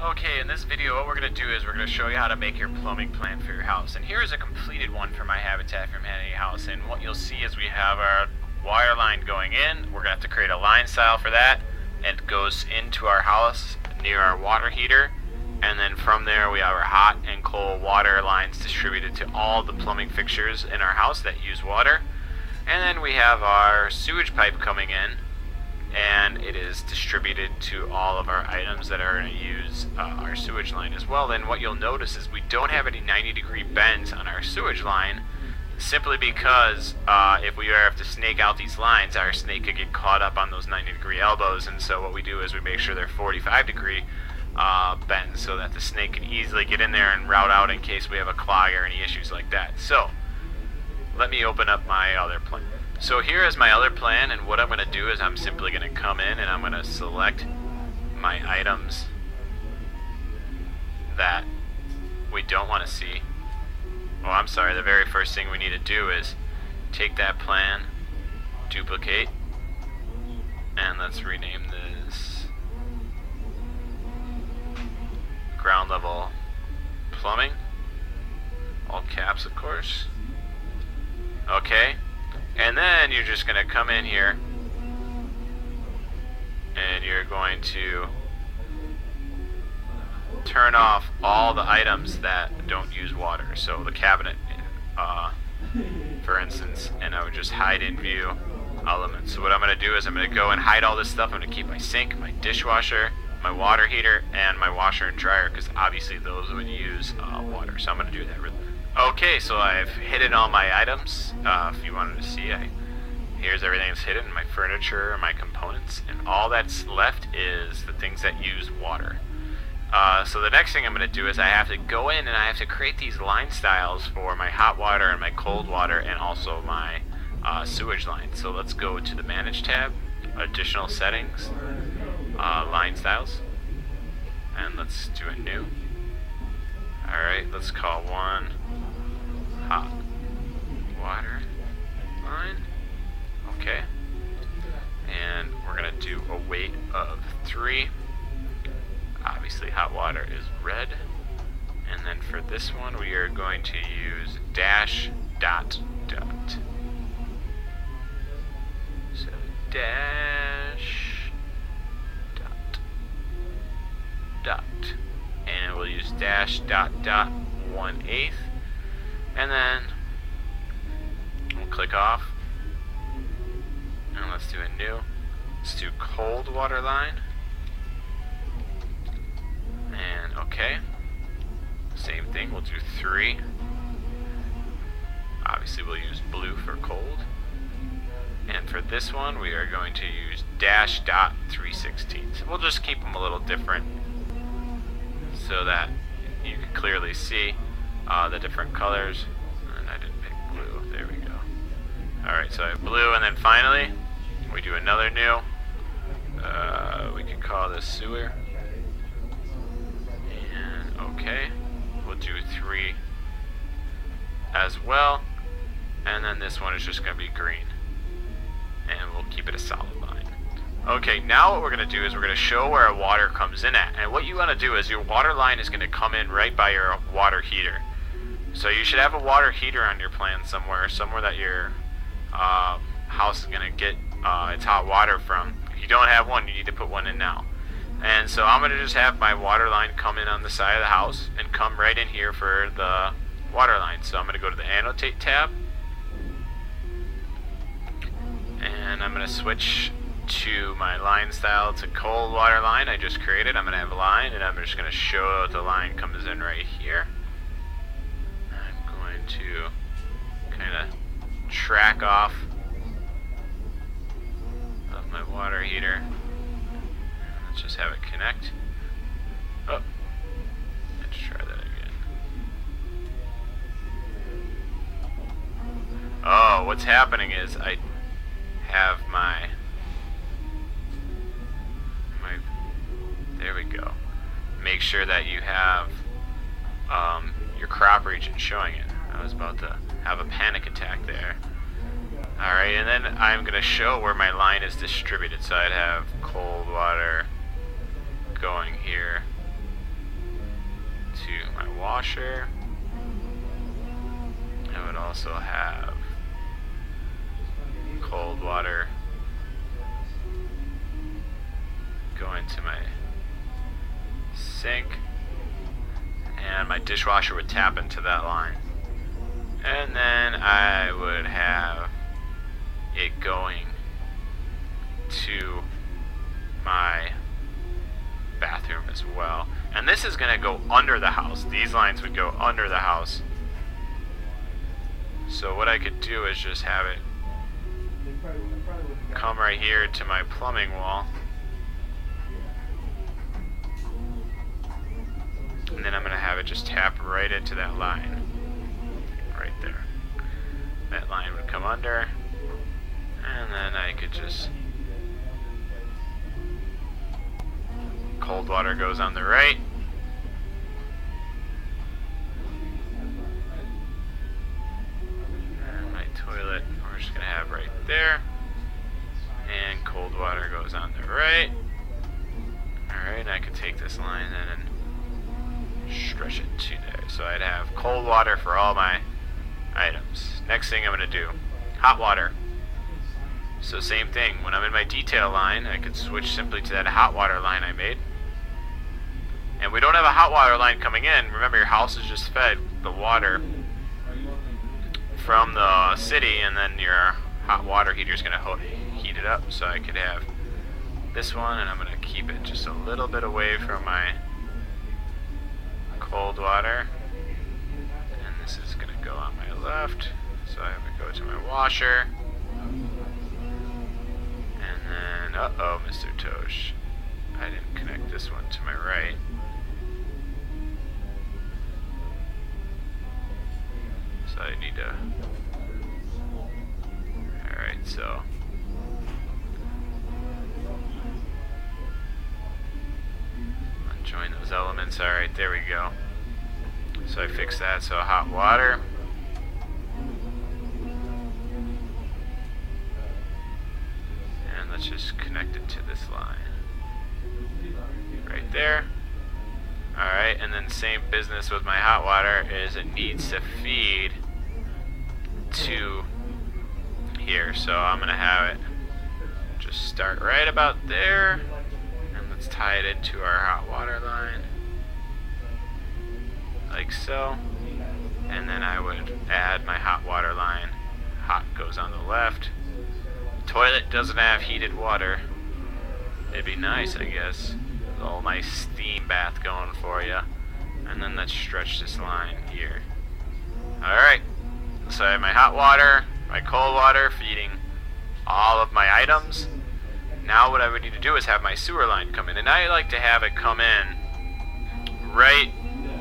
Okay, in this video what we're going to do is we're going to show you how to make your plumbing plan for your house. And here is a completed one for my Habitat for Humanity house. And what you'll see is we have our wire line going in. We're going to have to create a line style for that. It goes into our house near our water heater. And then from there we have our hot and cold water lines distributed to all the plumbing fixtures in our house that use water. And then we have our sewage pipe coming in, and it is distributed to all of our items that are going to use our sewage line as well. Then what you'll notice is we don't have any 90-degree bends on our sewage line, simply because if we have to snake out these lines, our snake could get caught up on those 90-degree elbows. And so what we do is we make sure they're 45-degree bends so that the snake can easily get in there and route out in case we have a clog or any issues like that. So let me open up my other plan. So here is my other plan, and what I'm going to do is I'm simply going to come in and I'm going to select my items that we don't want to see. Oh, I'm sorry, the very first thing we need to do is take that plan, duplicate, and let's rename this ground level plumbing, all caps of course. Okay, and then you're just going to come in here and you're going to turn off all the items that don't use water. So the cabinet, for instance, and I would just hide in view elements. So what I'm going to do is I'm going to go and hide all this stuff. I'm going to keep my sink, my dishwasher, my water heater, and my washer and dryer, because obviously those would use water. So I'm going to do that really. Okay, so I've hidden all my items. If you wanted to see, here's everything that's hidden, my furniture, my components, and all that's left is the things that use water. So the next thing I'm going to do is I have to go in and I have to create these line styles for my hot water and my cold water and also my sewage line. So let's go to the Manage tab, Additional Settings, Line Styles, and let's do a new. Alright, let's call one hot water line. Okay. And we're going to do a weight of 3. Obviously hot water is red. And then for this one we are going to use dash dot dot. So dash dot dot. And we'll use dash dot dot 1/8, and then we'll click off, and let's do a new. Let's do cold water line, and okay, same thing, we'll do 3. Obviously we'll use blue for cold, and for this one we are going to use dash dot 3/16. We'll just keep them a little different so that you can clearly see the different colors. And I didn't pick blue. There we go. Alright, so I have blue, and then finally we do another new. We can call this sewer. And okay, we'll do 3 as well. And then this one is just going to be green. And we'll keep it a solid line. Okay, now what we're going to do is we're going to show where our water comes in at. And what you want to do is your water line is going to come in right by your water heater. So you should have a water heater on your plan somewhere that your house is going to get its hot water from. If you don't have one, you need to put one in now. And so I'm going to just have my water line come in on the side of the house and come right in here for the water line. So I'm going to go to the Annotate tab, and I'm going to switch to my line style to cold water line I just created. I'm going to have a line, and I'm just going to show the line comes in right here. I'm going to kind of track off of my water heater. Let's just have it connect. Oh, let's try that again. Oh, what's happening is I have my there we go. Make sure that you have your crop region showing it. I was about to have a panic attack there. Alright, and then I'm going to show where my line is distributed. So I'd have cold water going here, washer. I would also have cold water go into my sink, and my dishwasher would tap into that line. And then I would have it going to my bathroom as well. And this is going to go under the house. These lines would go under the house. So what I could do is just have it come right here to my plumbing wall. And then I'm going to have it just tap right into that line. Right there. That line would come under. And then I could just... cold water goes on the right. And my toilet we're just going to have right there. And cold water goes on the right. Alright, I could take this line then and stretch it to there. So I'd have cold water for all my items. Next thing I'm going to do, hot water. So same thing, when I'm in my detail line, I could switch simply to that hot water line I made. And we don't have a hot water line coming in. Remember, your house is just fed the water from the city, and then your hot water heater is going to heat it up. So I could have this one, and I'm going to keep it just a little bit away from my cold water. And this is going to go on my left. So I have to go to my washer. And then, uh-oh, Mr. Tosh. I didn't connect this one to my right. So I need to... Alright, so... unjoin those elements. Alright, there we go. So I fixed that, so hot water. And let's just connect it to this line. Right there. Alright, and then same business with my hot water is it needs to feed to here. So I'm going to have it just start right about there. And let's tie it into our hot water line. Like so. And then I would add my hot water line. Hot goes on the left. Toilet doesn't have heated water. It'd be nice, I guess. A little nice steam bath going for you. And then let's stretch this line here. Alright. So I have my hot water, my cold water feeding all of my items. Now what I would need to do is have my sewer line come in. And I like to have it come in right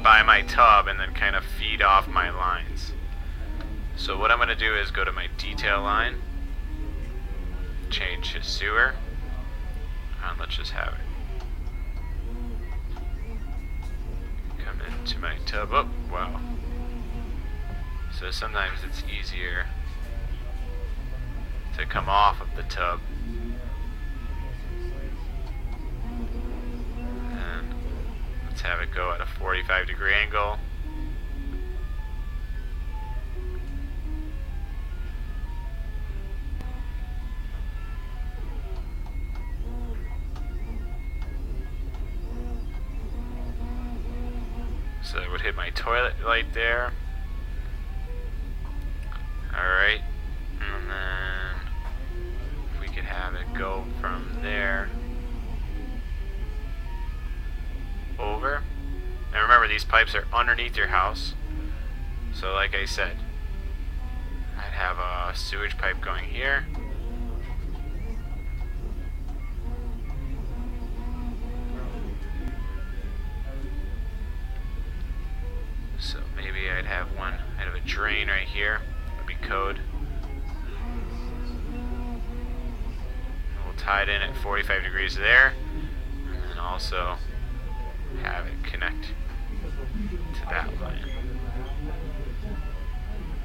by my tub and then kind of feed off my lines. So what I'm going to do is go to my detail line, change to sewer, and let's just have it come into my tub. Oh, wow. So sometimes it's easier to come off of the tub. And let's have it go at a 45-degree angle. So it would hit my toilet light there. Alright. And then if we could have it go from there over. And remember, these pipes are underneath your house. So like I said, I'd have a sewage pipe going here. So maybe I'd have a drain right here. That'd be code. And we'll tie it in at 45 degrees there. And then also have it connect to that line.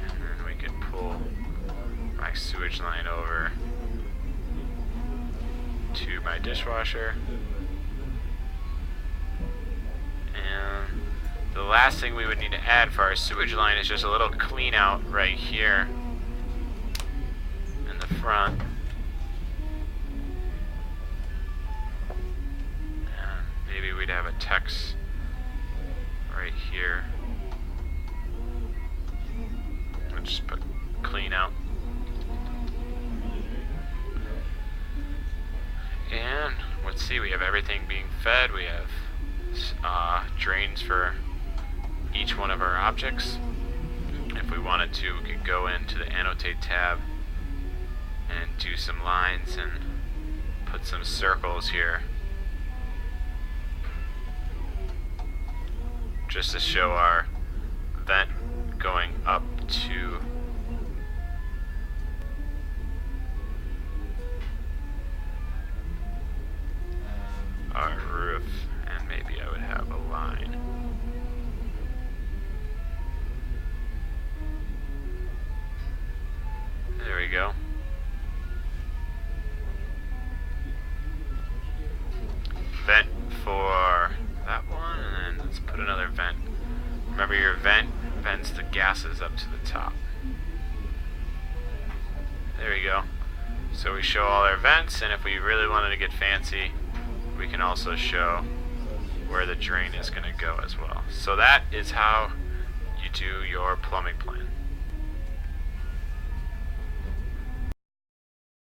And then we can pull my sewage line over to my dishwasher. And the last thing we would need to add for our sewage line is just a little clean out right here in the front. And maybe we'd have a text right here. We'll just put clean out. And let's see, we have everything being fed. We have drains for each one of our objects. If we wanted to, we could go into the Annotate tab and do some lines and put some circles here just to show our vent going up to our roof, and maybe I would have a line. There we go. Vent for that one, and then let's put another vent. Remember, your vent vents the gases up to the top. There we go. So we show all our vents, and if we really wanted to get fancy, we can also show where the drain is going to go as well. So that is how you do your plumbing plan.